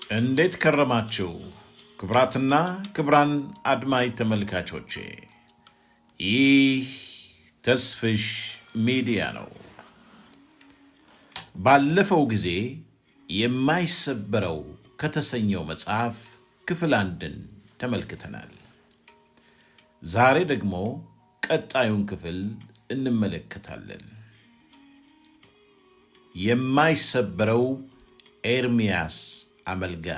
እንዴት ከረማችሁ ክብራትና ክብራን አድማጭ ተመልካቾቼ፣ ይህ ተስፍሽ ሚዲያ ነው። ባለፈው ጊዜ የማይሰበረው ከተሰኘው መጽሐፍ ክፍል 1ን ተመልክተናል። ዛሬ ደግሞ ቀጣዩን ክፍል እንመለከታለን። የማይሰበረው ኤርምያስ አመልጋ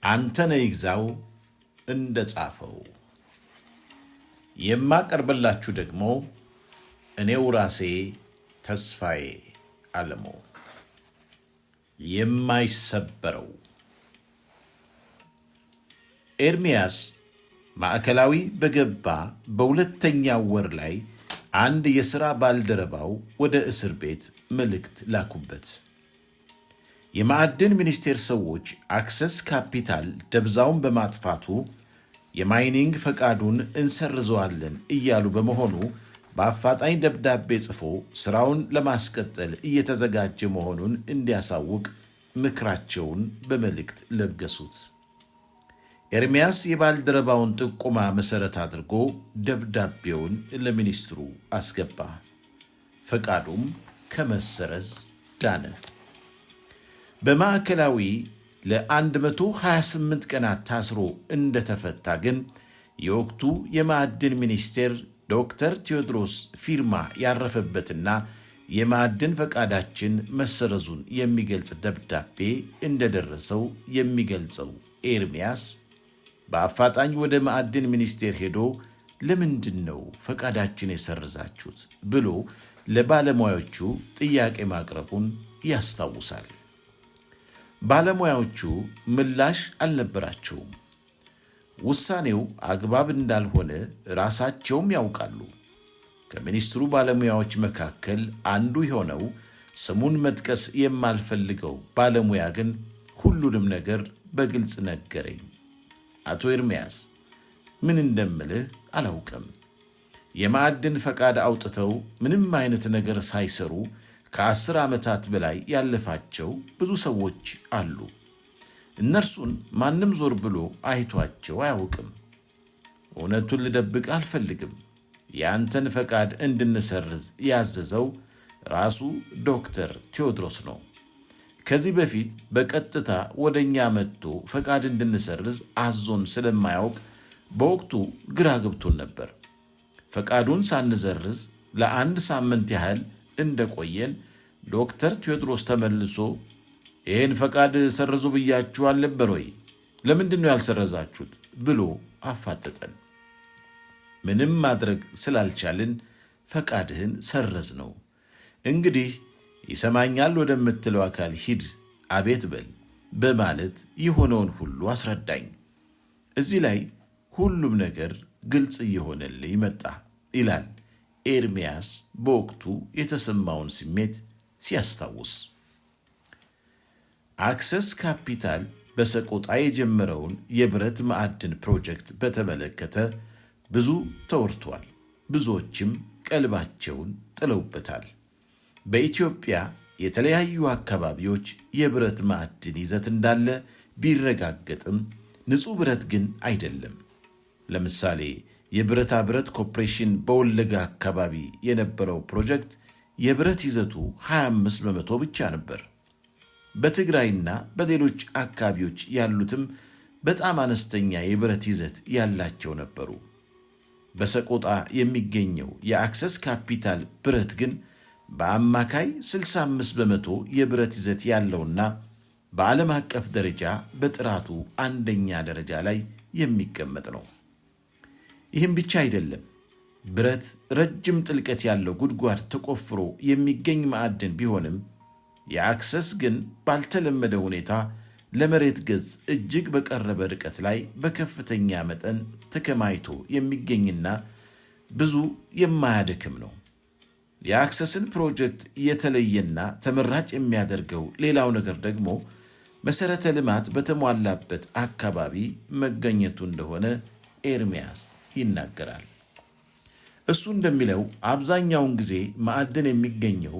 አንተነህ ይግዛው እንደጻፈው። የማቀርብላችሁ ደግሞ እኔው ራሴ ተስፋዬ አለሙ። የማይሰበረው ኤርምያስ ማዕከላዊ በገባ በሁለተኛው ወር ላይ አንድ የሥራ ባልደረባው ወደ እስር ቤት መልእክት ላኩበት። የማዕድን ሚኒስቴር ሰዎች አክሰስ ካፒታል ደብዛውን በማጥፋቱ የማይኒንግ ፈቃዱን እንሰርዘዋለን እያሉ በመሆኑ በአፋጣኝ ደብዳቤ ጽፎ ሥራውን ለማስቀጠል እየተዘጋጀ መሆኑን እንዲያሳውቅ ምክራቸውን በመልእክት ለገሱት። ኤርምያስ የባልደረባውን ጥቆማ መሠረት አድርጎ ደብዳቤውን ለሚኒስትሩ አስገባ። ፈቃዱም ከመሰረዝ ዳነ። በማዕከላዊ ለ128 ቀናት ታስሮ እንደተፈታ ግን የወቅቱ የማዕድን ሚኒስቴር ዶክተር ቴዎድሮስ ፊርማ ያረፈበትና የማዕድን ፈቃዳችን መሰረዙን የሚገልጽ ደብዳቤ እንደደረሰው የሚገልጸው ኤርምያስ በአፋጣኝ ወደ ማዕድን ሚኒስቴር ሄዶ ለምንድን ነው ፈቃዳችን የሰርዛችሁት ብሎ ለባለሙያዎቹ ጥያቄ ማቅረቡን ያስታውሳል። ባለሙያዎቹ ምላሽ አልነበራቸውም። ውሳኔው አግባብ እንዳልሆነ ራሳቸውም ያውቃሉ። ከሚኒስትሩ ባለሙያዎች መካከል አንዱ የሆነው ስሙን መጥቀስ የማልፈልገው ባለሙያ ግን ሁሉንም ነገር በግልጽ ነገረኝ። አቶ ኤርምያስ ምን እንደምልህ አላውቅም። የማዕድን ፈቃድ አውጥተው ምንም አይነት ነገር ሳይሰሩ ከ10 ዓመታት በላይ ያለፋቸው ብዙ ሰዎች አሉ። እነርሱን ማንም ዞር ብሎ አይቷቸው አያውቅም። እውነቱን ልደብቅ አልፈልግም። የአንተን ፈቃድ እንድንሰርዝ ያዘዘው ራሱ ዶክተር ቴዎድሮስ ነው። ከዚህ በፊት በቀጥታ ወደኛ መጥቶ ፈቃድ እንድንሰርዝ አዞን ስለማያውቅ በወቅቱ ግራ ገብቶን ነበር። ፈቃዱን ሳንዘርዝ ለ1 ሳምንት ያህል እንደቆየን ዶክተር ቴዎድሮስ ተመልሶ ይህን ፈቃድ ሰርዙ ብያችሁ አልነበር ወይ? ለምንድን ነው ያልሰረዛችሁት? ብሎ አፋጠጠን። ምንም ማድረግ ስላልቻልን ፈቃድህን ሰረዝ ነው። እንግዲህ ይሰማኛል ወደምትለው አካል ሂድ፣ አቤት በል በማለት የሆነውን ሁሉ አስረዳኝ። እዚህ ላይ ሁሉም ነገር ግልጽ እየሆነልኝ መጣ ይላል ኤርምያስ በወቅቱ የተሰማውን ስሜት ሲያስታውስ። አክሰስ ካፒታል በሰቆጣ የጀመረውን የብረት ማዕድን ፕሮጀክት በተመለከተ ብዙ ተወርቷል። ብዙዎችም ቀልባቸውን ጥለውበታል። በኢትዮጵያ የተለያዩ አካባቢዎች የብረት ማዕድን ይዘት እንዳለ ቢረጋገጥም ንጹህ ብረት ግን አይደለም። ለምሳሌ የብረታ ብረት ኮርፖሬሽን በወለጋ አካባቢ የነበረው ፕሮጀክት የብረት ይዘቱ 25 በመቶ ብቻ ነበር። በትግራይና በሌሎች አካባቢዎች ያሉትም በጣም አነስተኛ የብረት ይዘት ያላቸው ነበሩ። በሰቆጣ የሚገኘው የአክሰስ ካፒታል ብረት ግን በአማካይ 65 በመቶ የብረት ይዘት ያለውና በዓለም አቀፍ ደረጃ በጥራቱ አንደኛ ደረጃ ላይ የሚቀመጥ ነው። ይህም ብቻ አይደለም። ብረት ረጅም ጥልቀት ያለው ጉድጓድ ተቆፍሮ የሚገኝ ማዕድን ቢሆንም የአክሰስ ግን ባልተለመደ ሁኔታ ለመሬት ገጽ እጅግ በቀረበ ርቀት ላይ በከፍተኛ መጠን ተከማችቶ የሚገኝና ብዙ የማያደክም ነው። የአክሰስን ፕሮጀክት የተለየና ተመራጭ የሚያደርገው ሌላው ነገር ደግሞ መሰረተ ልማት በተሟላበት አካባቢ መገኘቱ እንደሆነ ኤርምያስ ይናገራል። እሱ እንደሚለው አብዛኛውን ጊዜ ማዕድን የሚገኘው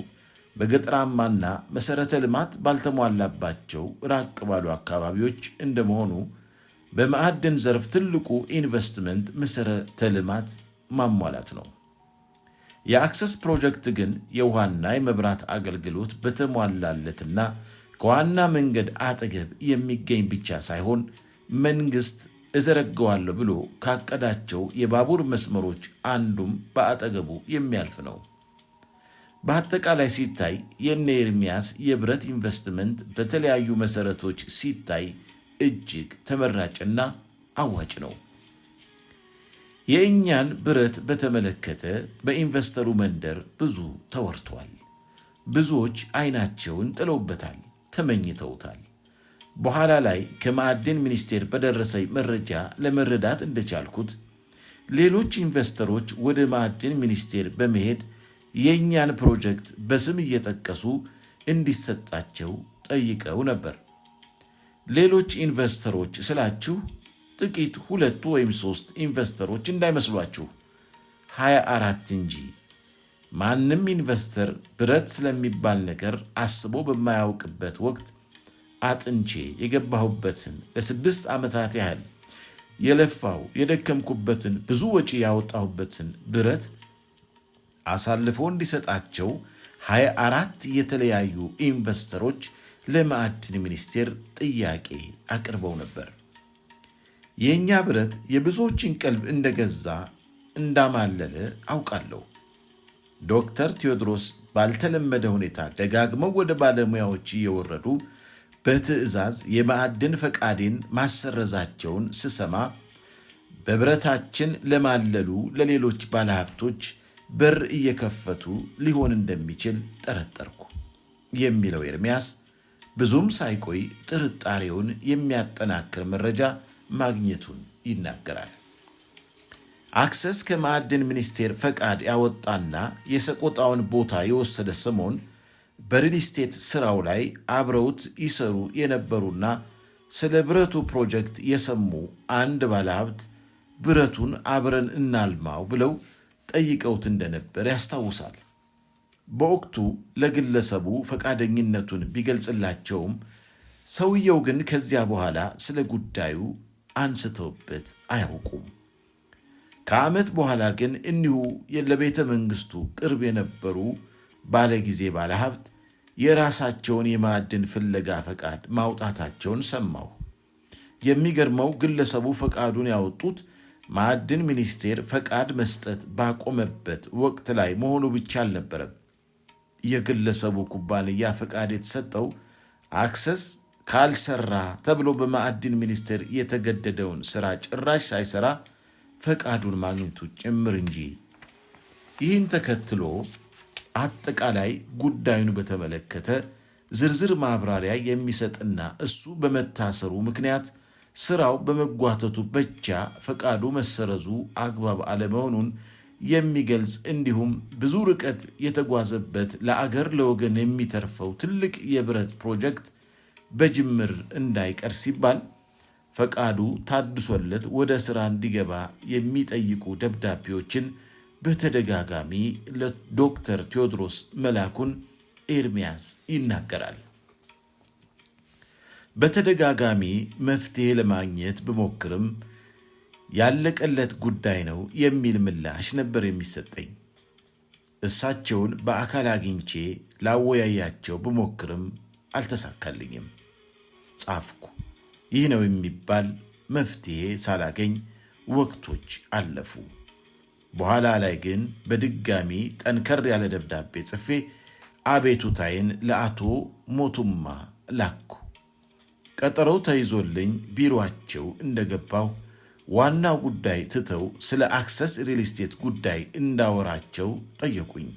በገጠራማና መሰረተ ልማት ባልተሟላባቸው ራቅ ባሉ አካባቢዎች እንደመሆኑ በማዕድን ዘርፍ ትልቁ ኢንቨስትመንት መሰረተ ልማት ማሟላት ነው። የአክሰስ ፕሮጀክት ግን የውሃና የመብራት አገልግሎት በተሟላለትና ከዋና መንገድ አጠገብ የሚገኝ ብቻ ሳይሆን መንግስት እዘረጋዋለሁ ብሎ ካቀዳቸው የባቡር መስመሮች አንዱም በአጠገቡ የሚያልፍ ነው። በአጠቃላይ ሲታይ የእነ ኤርምያስ የብረት ኢንቨስትመንት በተለያዩ መሰረቶች ሲታይ እጅግ ተመራጭና አዋጭ ነው። የእኛን ብረት በተመለከተ በኢንቨስተሩ መንደር ብዙ ተወርቷል። ብዙዎች አይናቸውን ጥለውበታል፣ ተመኝተውታል። በኋላ ላይ ከማዕድን ሚኒስቴር በደረሰኝ መረጃ ለመረዳት እንደቻልኩት ሌሎች ኢንቨስተሮች ወደ ማዕድን ሚኒስቴር በመሄድ የእኛን ፕሮጀክት በስም እየጠቀሱ እንዲሰጣቸው ጠይቀው ነበር። ሌሎች ኢንቨስተሮች ስላችሁ ጥቂት 2 ወይም 3 ኢንቨስተሮች እንዳይመስሏችሁ፣ 24 እንጂ። ማንም ኢንቨስተር ብረት ስለሚባል ነገር አስቦ በማያውቅበት ወቅት አጥንቼ የገባሁበትን ለ6 ዓመታት ያህል የለፋው የደከምኩበትን ብዙ ወጪ ያወጣሁበትን ብረት አሳልፎ እንዲሰጣቸው 24 የተለያዩ ኢንቨስተሮች ለማዕድን ሚኒስቴር ጥያቄ አቅርበው ነበር። የእኛ ብረት የብዙዎችን ቀልብ እንደገዛ እንዳማለለ አውቃለሁ። ዶክተር ቴዎድሮስ ባልተለመደ ሁኔታ ደጋግመው ወደ ባለሙያዎች እየወረዱ በትዕዛዝ የማዕድን ፈቃዴን ማሰረዛቸውን ስሰማ በብረታችን ለማለሉ ለሌሎች ባለሀብቶች በር እየከፈቱ ሊሆን እንደሚችል ጠረጠርኩ የሚለው ኤርምያስ ብዙም ሳይቆይ ጥርጣሬውን የሚያጠናክር መረጃ ማግኘቱን ይናገራል። አክሰስ ከማዕድን ሚኒስቴር ፈቃድ ያወጣና የሰቆጣውን ቦታ የወሰደ ሰሞን በሪል ስቴት ስራው ላይ አብረውት ይሰሩ የነበሩና ስለ ብረቱ ፕሮጀክት የሰሙ አንድ ባለሀብት ብረቱን አብረን እናልማው ብለው ጠይቀውት እንደነበር ያስታውሳል። በወቅቱ ለግለሰቡ ፈቃደኝነቱን ቢገልጽላቸውም ሰውየው ግን ከዚያ በኋላ ስለ ጉዳዩ አንስተውበት አያውቁም። ከዓመት በኋላ ግን እኒሁ ለቤተ መንግስቱ ቅርብ የነበሩ ባለጊዜ ባለሀብት የራሳቸውን የማዕድን ፍለጋ ፈቃድ ማውጣታቸውን ሰማሁ። የሚገርመው ግለሰቡ ፈቃዱን ያወጡት ማዕድን ሚኒስቴር ፈቃድ መስጠት ባቆመበት ወቅት ላይ መሆኑ ብቻ አልነበረም። የግለሰቡ ኩባንያ ፈቃድ የተሰጠው አክሰስ ካልሰራ ተብሎ በማዕድን ሚኒስቴር የተገደደውን ስራ ጭራሽ ሳይሰራ ፈቃዱን ማግኘቱ ጭምር እንጂ። ይህን ተከትሎ አጠቃላይ ጉዳዩን በተመለከተ ዝርዝር ማብራሪያ የሚሰጥና እሱ በመታሰሩ ምክንያት ስራው በመጓተቱ ብቻ ፈቃዱ መሰረዙ አግባብ አለመሆኑን የሚገልጽ እንዲሁም ብዙ ርቀት የተጓዘበት ለአገር ለወገን የሚተርፈው ትልቅ የብረት ፕሮጀክት በጅምር እንዳይቀር ሲባል ፈቃዱ ታድሶለት ወደ ሥራ እንዲገባ የሚጠይቁ ደብዳቤዎችን በተደጋጋሚ ለዶክተር ቴዎድሮስ መላኩን ኤርምያስ ይናገራል። በተደጋጋሚ መፍትሄ ለማግኘት ብሞክርም ያለቀለት ጉዳይ ነው የሚል ምላሽ ነበር የሚሰጠኝ። እሳቸውን በአካል አግኝቼ ላወያያቸው ብሞክርም አልተሳካልኝም። ጻፍኩ። ይህ ነው የሚባል መፍትሄ ሳላገኝ ወቅቶች አለፉ። በኋላ ላይ ግን በድጋሚ ጠንከር ያለ ደብዳቤ ጽፌ አቤቱታዬን ለአቶ ሞቱማ ላኩ። ቀጠሮው ተይዞልኝ ቢሮአቸው እንደገባው ዋና ጉዳይ ትተው ስለ አክሰስ ሪል ስቴት ጉዳይ እንዳወራቸው ጠየቁኝ።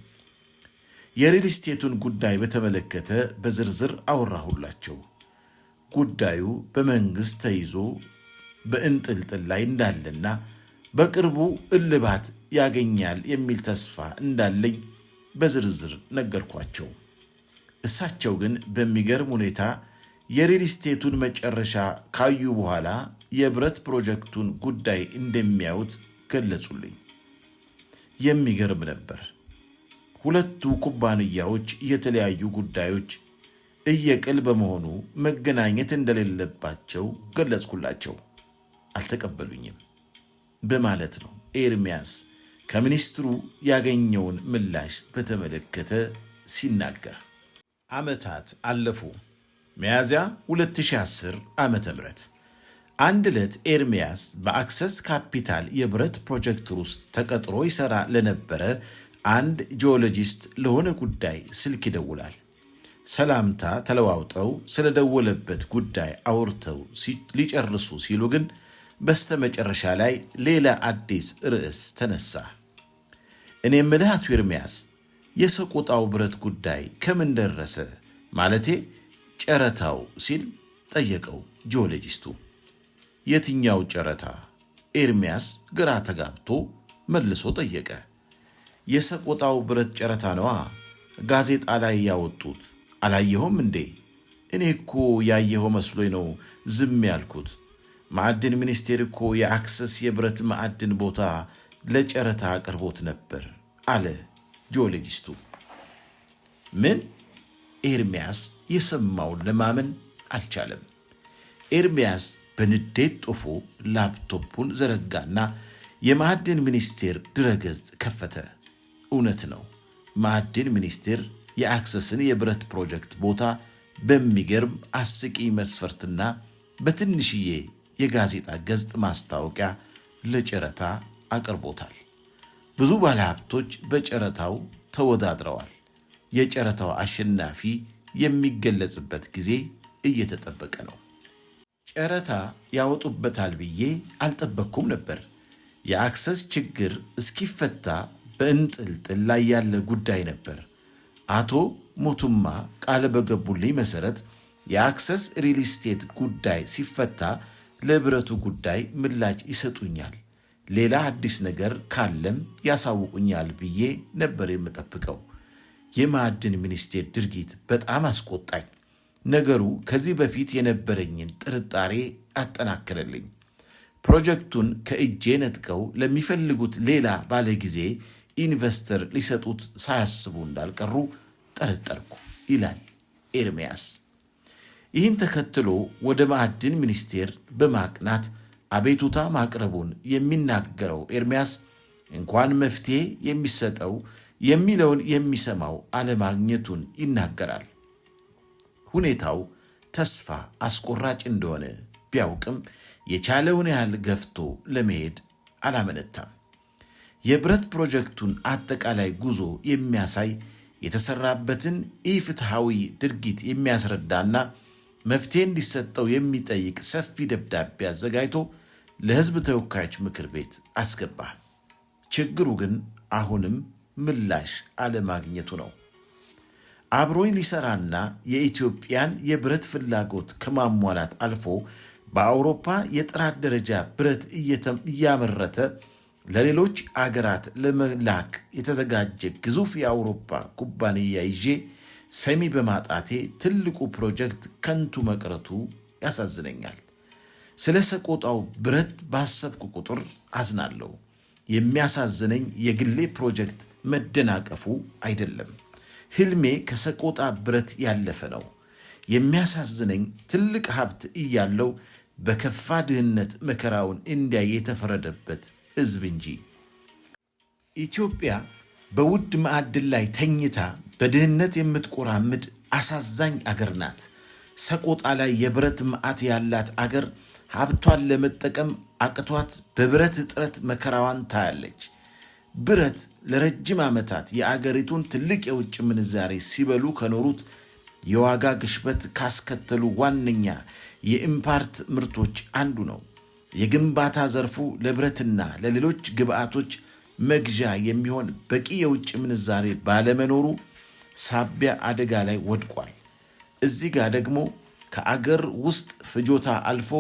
የሪል ስቴቱን ጉዳይ በተመለከተ በዝርዝር አወራሁላቸው። ጉዳዩ በመንግስት ተይዞ በእንጥልጥል ላይ እንዳለና በቅርቡ እልባት ያገኛል የሚል ተስፋ እንዳለኝ በዝርዝር ነገርኳቸው። እሳቸው ግን በሚገርም ሁኔታ የሪል ስቴቱን መጨረሻ ካዩ በኋላ የብረት ፕሮጀክቱን ጉዳይ እንደሚያዩት ገለጹልኝ። የሚገርም ነበር። ሁለቱ ኩባንያዎች የተለያዩ ጉዳዮች እየቅል በመሆኑ መገናኘት እንደሌለባቸው ገለጽኩላቸው። አልተቀበሉኝም በማለት ነው ኤርሚያስ ከሚኒስትሩ ያገኘውን ምላሽ በተመለከተ ሲናገር። ዓመታት አለፉ። ሚያዝያ 2010 ዓመተ ምህረት አንድ ዕለት ኤርሚያስ በአክሰስ ካፒታል የብረት ፕሮጀክት ውስጥ ተቀጥሮ ይሰራ ለነበረ አንድ ጂኦሎጂስት ለሆነ ጉዳይ ስልክ ይደውላል። ሰላምታ ተለዋውጠው ስለደወለበት ጉዳይ አውርተው ሊጨርሱ ሲሉ ግን በስተመጨረሻ ላይ ሌላ አዲስ ርዕስ ተነሳ። እኔ የምልህ አቶ ኤርሚያስ የሰቆጣው ብረት ጉዳይ ከምን ደረሰ? ማለቴ ጨረታው ሲል ጠየቀው ጂኦሎጂስቱ። የትኛው ጨረታ? ኤርሚያስ ግራ ተጋብቶ መልሶ ጠየቀ። የሰቆጣው ብረት ጨረታ ነዋ፣ ጋዜጣ ላይ ያወጡት። አላየኸውም እንዴ? እኔ እኮ ያየኸው መስሎኝ ነው ዝም ያልኩት። ማዕድን ሚኒስቴር እኮ የአክሰስ የብረት ማዕድን ቦታ ለጨረታ አቅርቦት ነበር አለ ጂኦሎጂስቱ። ምን? ኤርሚያስ የሰማውን ለማመን አልቻለም። ኤርሚያስ በንዴት ጦፎ ላፕቶፑን ዘረጋና የማዕድን ሚኒስቴር ድረገጽ ከፈተ። እውነት ነው። ማዕድን ሚኒስቴር የአክሰስን የብረት ፕሮጀክት ቦታ በሚገርም አስቂኝ መስፈርትና በትንሽዬ የጋዜጣ ገጽ ማስታወቂያ ለጨረታ አቅርቦታል። ብዙ ባለሀብቶች በጨረታው ተወዳድረዋል። የጨረታው አሸናፊ የሚገለጽበት ጊዜ እየተጠበቀ ነው። ጨረታ ያወጡበታል ብዬ አልጠበቅኩም ነበር። የአክሰስ ችግር እስኪፈታ በእንጥልጥል ላይ ያለ ጉዳይ ነበር። አቶ ሞቱማ ቃል በገቡልኝ መሰረት የአክሰስ ሪል ስቴት ጉዳይ ሲፈታ ለብረቱ ጉዳይ ምላጭ ይሰጡኛል፣ ሌላ አዲስ ነገር ካለም ያሳውቁኛል ብዬ ነበር የምጠብቀው። የማዕድን ሚኒስቴር ድርጊት በጣም አስቆጣኝ። ነገሩ ከዚህ በፊት የነበረኝን ጥርጣሬ አጠናከረልኝ። ፕሮጀክቱን ከእጄ ነጥቀው ለሚፈልጉት ሌላ ባለጊዜ ኢንቨስተር ሊሰጡት ሳያስቡ እንዳልቀሩ ጠረጠርኩ ይላል ኤርሚያስ። ይህን ተከትሎ ወደ ማዕድን ሚኒስቴር በማቅናት አቤቱታ ማቅረቡን የሚናገረው ኤርሚያስ እንኳን መፍትሄ የሚሰጠው የሚለውን የሚሰማው አለማግኘቱን ይናገራል። ሁኔታው ተስፋ አስቆራጭ እንደሆነ ቢያውቅም የቻለውን ያህል ገፍቶ ለመሄድ አላመነታም። የብረት ፕሮጀክቱን አጠቃላይ ጉዞ የሚያሳይ የተሰራበትን ኢፍትሐዊ ድርጊት የሚያስረዳና መፍትሄ እንዲሰጠው የሚጠይቅ ሰፊ ደብዳቤ አዘጋጅቶ ለሕዝብ ተወካዮች ምክር ቤት አስገባ። ችግሩ ግን አሁንም ምላሽ አለማግኘቱ ነው። አብሮኝ ሊሰራና የኢትዮጵያን የብረት ፍላጎት ከማሟላት አልፎ በአውሮፓ የጥራት ደረጃ ብረት እያመረተ ለሌሎች አገራት ለመላክ የተዘጋጀ ግዙፍ የአውሮፓ ኩባንያ ይዤ ሰሚ በማጣቴ ትልቁ ፕሮጀክት ከንቱ መቅረቱ ያሳዝነኛል። ስለ ሰቆጣው ብረት ባሰብኩ ቁጥር አዝናለሁ። የሚያሳዝነኝ የግሌ ፕሮጀክት መደናቀፉ አይደለም። ህልሜ ከሰቆጣ ብረት ያለፈ ነው። የሚያሳዝነኝ ትልቅ ሀብት እያለው በከፋ ድህነት መከራውን እንዲያይ የተፈረደበት ህዝብ እንጂ። ኢትዮጵያ በውድ ማዕድን ላይ ተኝታ በድህነት የምትቆራምድ አሳዛኝ አገር ናት። ሰቆጣ ላይ የብረት መዓት ያላት አገር ሀብቷን ለመጠቀም አቅቷት በብረት እጥረት መከራዋን ታያለች። ብረት ለረጅም ዓመታት የአገሪቱን ትልቅ የውጭ ምንዛሬ ሲበሉ ከኖሩት የዋጋ ግሽበት ካስከተሉ ዋነኛ የኢምፖርት ምርቶች አንዱ ነው። የግንባታ ዘርፉ ለብረትና ለሌሎች ግብዓቶች መግዣ የሚሆን በቂ የውጭ ምንዛሬ ባለመኖሩ ሳቢያ አደጋ ላይ ወድቋል። እዚህ ጋር ደግሞ ከአገር ውስጥ ፍጆታ አልፎ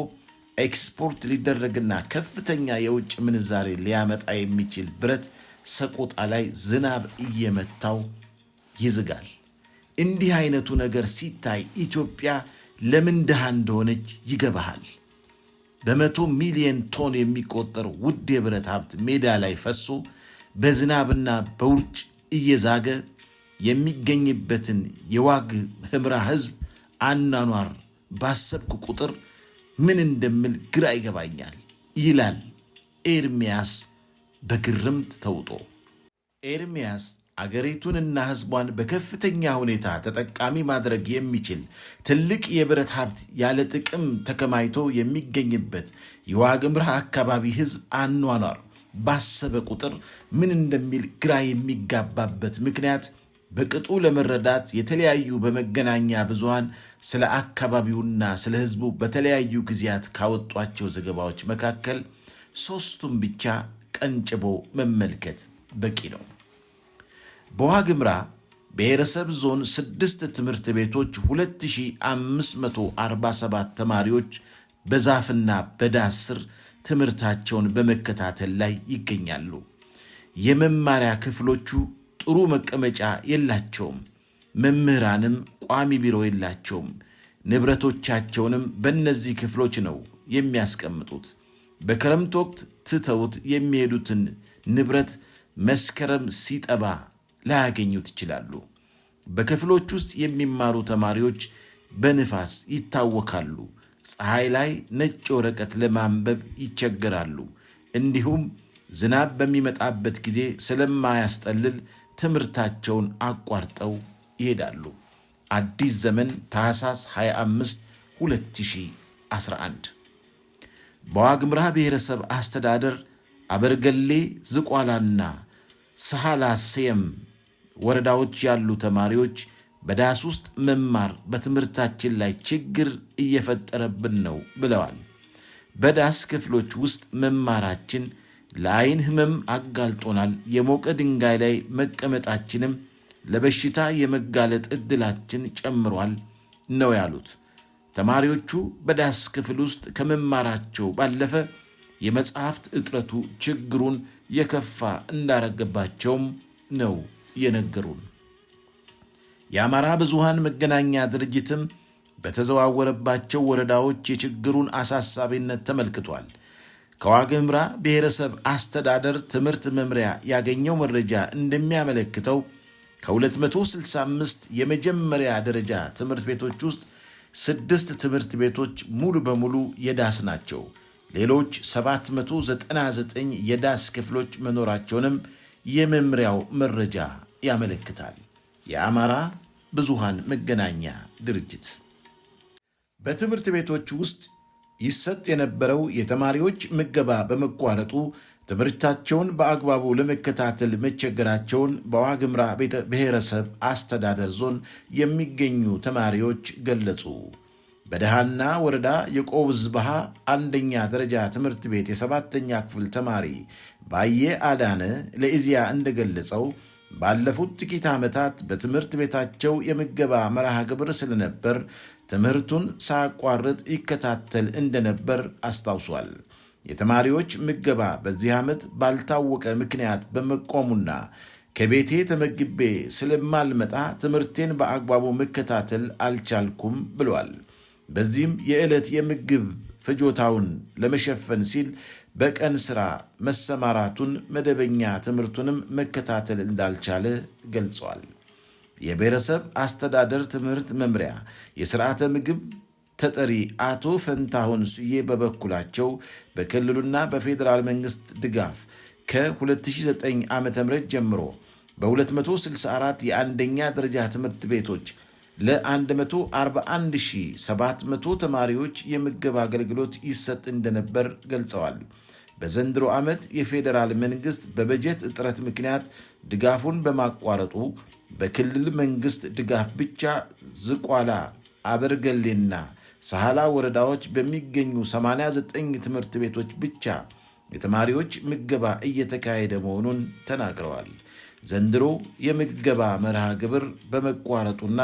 ኤክስፖርት ሊደረግና ከፍተኛ የውጭ ምንዛሬ ሊያመጣ የሚችል ብረት ሰቆጣ ላይ ዝናብ እየመታው ይዝጋል። እንዲህ አይነቱ ነገር ሲታይ ኢትዮጵያ ለምን ድሃ እንደሆነች ይገባሃል። በ100 ሚሊዮን ቶን የሚቆጠር ውድ የብረት ሀብት ሜዳ ላይ ፈሶ በዝናብና በውርጭ እየዛገ የሚገኝበትን የዋግ ኽምራ ሕዝብ አኗኗር ባሰብኩ ቁጥር ምን እንደምል ግራ ይገባኛል ይላል ኤርምያስ በግርምት ተውጦ። ኤርምያስ አገሪቱንና ሕዝቧን በከፍተኛ ሁኔታ ተጠቃሚ ማድረግ የሚችል ትልቅ የብረት ሀብት ያለ ጥቅም ተከማይቶ የሚገኝበት የዋግ ኽምራ አካባቢ ሕዝብ አኗኗር ባሰበ ቁጥር ምን እንደሚል ግራ የሚጋባበት ምክንያት በቅጡ ለመረዳት የተለያዩ በመገናኛ ብዙሃን ስለ አካባቢውና ስለ ሕዝቡ በተለያዩ ጊዜያት ካወጧቸው ዘገባዎች መካከል ሦስቱን ብቻ ቀንጭቦ መመልከት በቂ ነው። በዋግ ኽምራ ብሔረሰብ ዞን 6 ትምህርት ቤቶች 2547 ተማሪዎች በዛፍና በዳስ ስር ትምህርታቸውን በመከታተል ላይ ይገኛሉ። የመማሪያ ክፍሎቹ ጥሩ መቀመጫ የላቸውም። መምህራንም ቋሚ ቢሮ የላቸውም። ንብረቶቻቸውንም በእነዚህ ክፍሎች ነው የሚያስቀምጡት። በክረምት ወቅት ትተውት የሚሄዱትን ንብረት መስከረም ሲጠባ ላያገኙት ይችላሉ። በክፍሎች ውስጥ የሚማሩ ተማሪዎች በንፋስ ይታወካሉ። ፀሐይ ላይ ነጭ ወረቀት ለማንበብ ይቸገራሉ። እንዲሁም ዝናብ በሚመጣበት ጊዜ ስለማያስጠልል ትምህርታቸውን አቋርጠው ይሄዳሉ። አዲስ ዘመን ታኅሳስ 25 2011። በዋግ ኽምራ ብሔረሰብ አስተዳደር አበርገሌ፣ ዝቋላና ሰሃላ ሰየም ወረዳዎች ያሉ ተማሪዎች በዳስ ውስጥ መማር በትምህርታችን ላይ ችግር እየፈጠረብን ነው ብለዋል። በዳስ ክፍሎች ውስጥ መማራችን ለዓይን ህመም አጋልጦናል። የሞቀ ድንጋይ ላይ መቀመጣችንም ለበሽታ የመጋለጥ ዕድላችን ጨምሯል ነው ያሉት። ተማሪዎቹ በዳስ ክፍል ውስጥ ከመማራቸው ባለፈ የመጽሐፍት እጥረቱ ችግሩን የከፋ እንዳረገባቸውም ነው የነገሩን። የአማራ ብዙሃን መገናኛ ድርጅትም በተዘዋወረባቸው ወረዳዎች የችግሩን አሳሳቢነት ተመልክቷል። ከዋግ ኽምራ ብሔረሰብ አስተዳደር ትምህርት መምሪያ ያገኘው መረጃ እንደሚያመለክተው ከ265 የመጀመሪያ ደረጃ ትምህርት ቤቶች ውስጥ 6 ትምህርት ቤቶች ሙሉ በሙሉ የዳስ ናቸው። ሌሎች 799 የዳስ ክፍሎች መኖራቸውንም የመምሪያው መረጃ ያመለክታል። የአማራ ብዙሃን መገናኛ ድርጅት በትምህርት ቤቶች ውስጥ ይሰጥ የነበረው የተማሪዎች ምገባ በመቋረጡ ትምህርታቸውን በአግባቡ ለመከታተል መቸገራቸውን በዋግ ኽምራ ብሔረሰብ አስተዳደር ዞን የሚገኙ ተማሪዎች ገለጹ። በደሃና ወረዳ የቆብዝ ባሃ አንደኛ ደረጃ ትምህርት ቤት የ7ኛ ክፍል ተማሪ ባየ አዳነ ለኢዜአ እንደገለጸው ባለፉት ጥቂት ዓመታት በትምህርት ቤታቸው የምገባ መርሃ ግብር ስለነበር ትምህርቱን ሳያቋርጥ ይከታተል እንደነበር አስታውሷል። የተማሪዎች ምገባ በዚህ ዓመት ባልታወቀ ምክንያት በመቆሙና ከቤቴ ተመግቤ ስለማልመጣ ትምህርቴን በአግባቡ መከታተል አልቻልኩም ብሏል። በዚህም የዕለት የምግብ ፍጆታውን ለመሸፈን ሲል በቀን ሥራ መሰማራቱን መደበኛ ትምህርቱንም መከታተል እንዳልቻለ ገልጸዋል። የብሔረሰብ አስተዳደር ትምህርት መምሪያ የሥርዓተ ምግብ ተጠሪ አቶ ፈንታሁን ሱዬ በበኩላቸው በክልሉና በፌዴራል መንግሥት ድጋፍ ከ2009 ዓ.ም ጀምሮ በ264 የአንደኛ ደረጃ ትምህርት ቤቶች ለ141700 ተማሪዎች የምገባ አገልግሎት ይሰጥ እንደነበር ገልጸዋል። በዘንድሮ ዓመት የፌዴራል መንግሥት በበጀት እጥረት ምክንያት ድጋፉን በማቋረጡ በክልል መንግሥት ድጋፍ ብቻ ዝቋላ፣ አበርገሌና ሰሃላ ወረዳዎች በሚገኙ 89 ትምህርት ቤቶች ብቻ የተማሪዎች ምገባ እየተካሄደ መሆኑን ተናግረዋል። ዘንድሮ የምገባ መርሃ ግብር በመቋረጡና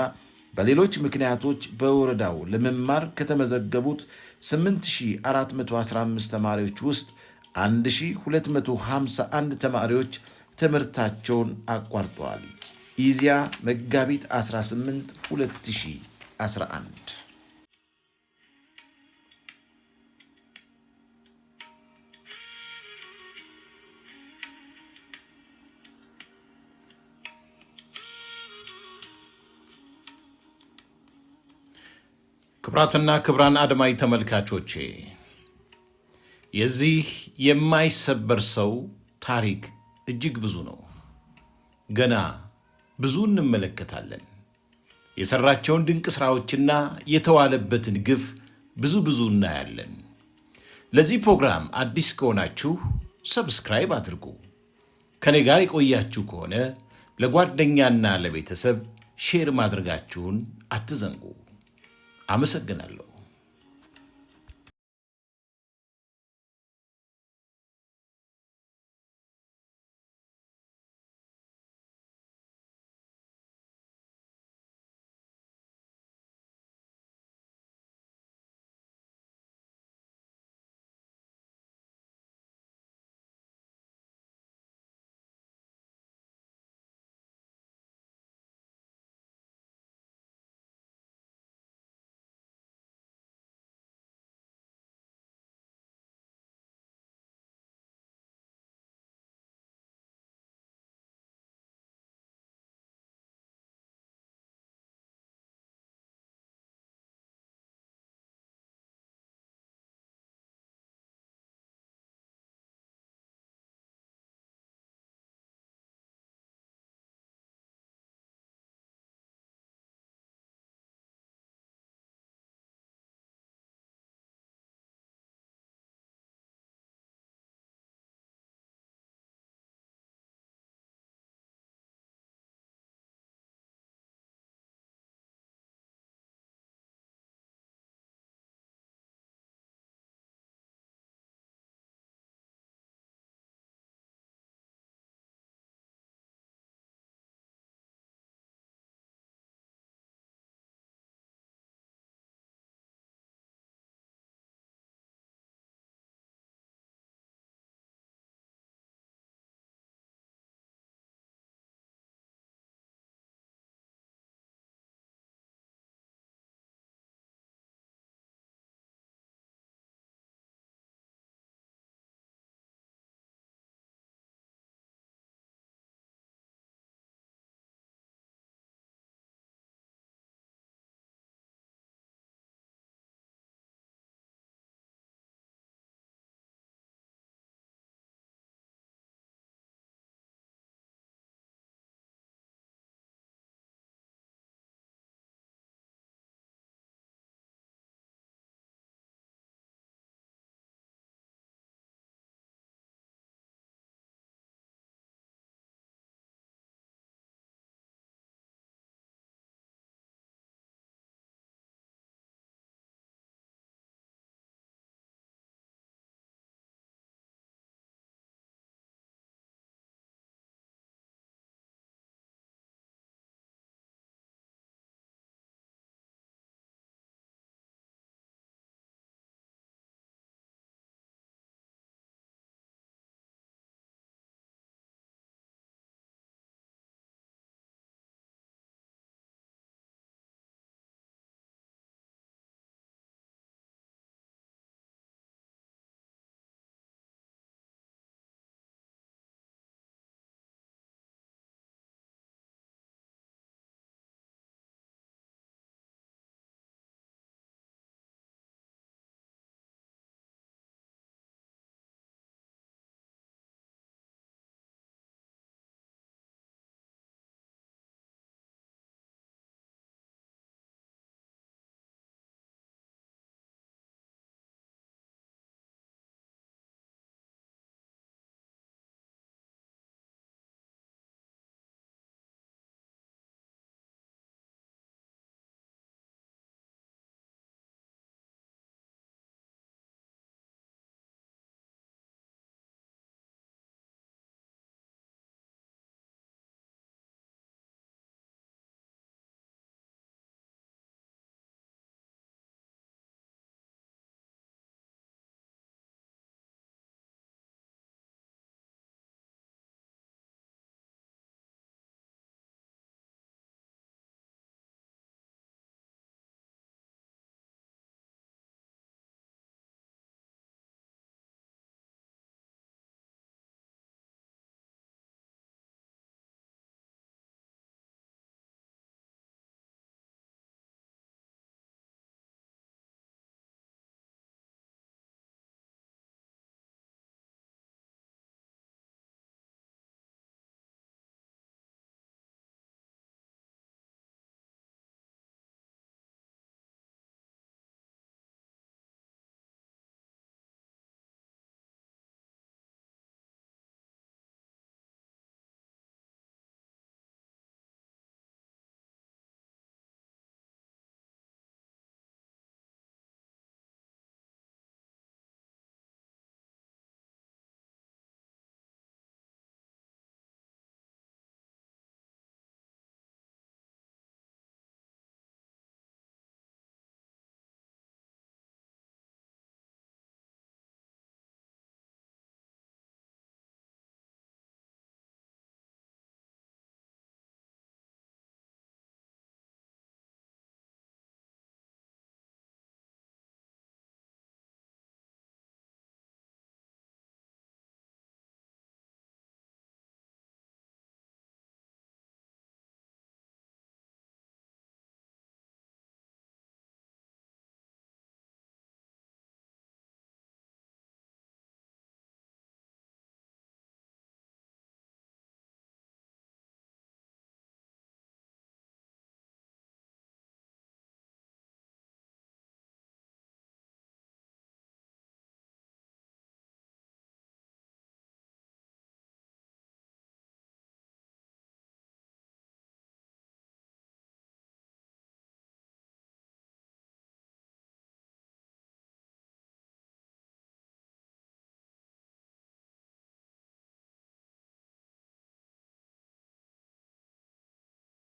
በሌሎች ምክንያቶች በወረዳው ለመማር ከተመዘገቡት 8415 ተማሪዎች ውስጥ 1251 ተማሪዎች ትምህርታቸውን አቋርጠዋል። ኢዜአ መጋቢት 18 2011። ክብራትና ክብራን አድማጭ ተመልካቾቼ የዚህ የማይሰበር ሰው ታሪክ እጅግ ብዙ ነው። ገና ብዙ እንመለከታለን። የሰራቸውን ድንቅ ስራዎችና የተዋለበትን ግፍ ብዙ እናያለን። ለዚህ ፕሮግራም አዲስ ከሆናችሁ ሰብስክራይብ አድርጉ። ከኔ ጋር የቆያችሁ ከሆነ ለጓደኛና ለቤተሰብ ሼር ማድረጋችሁን አትዘንጉ። አመሰግናለሁ።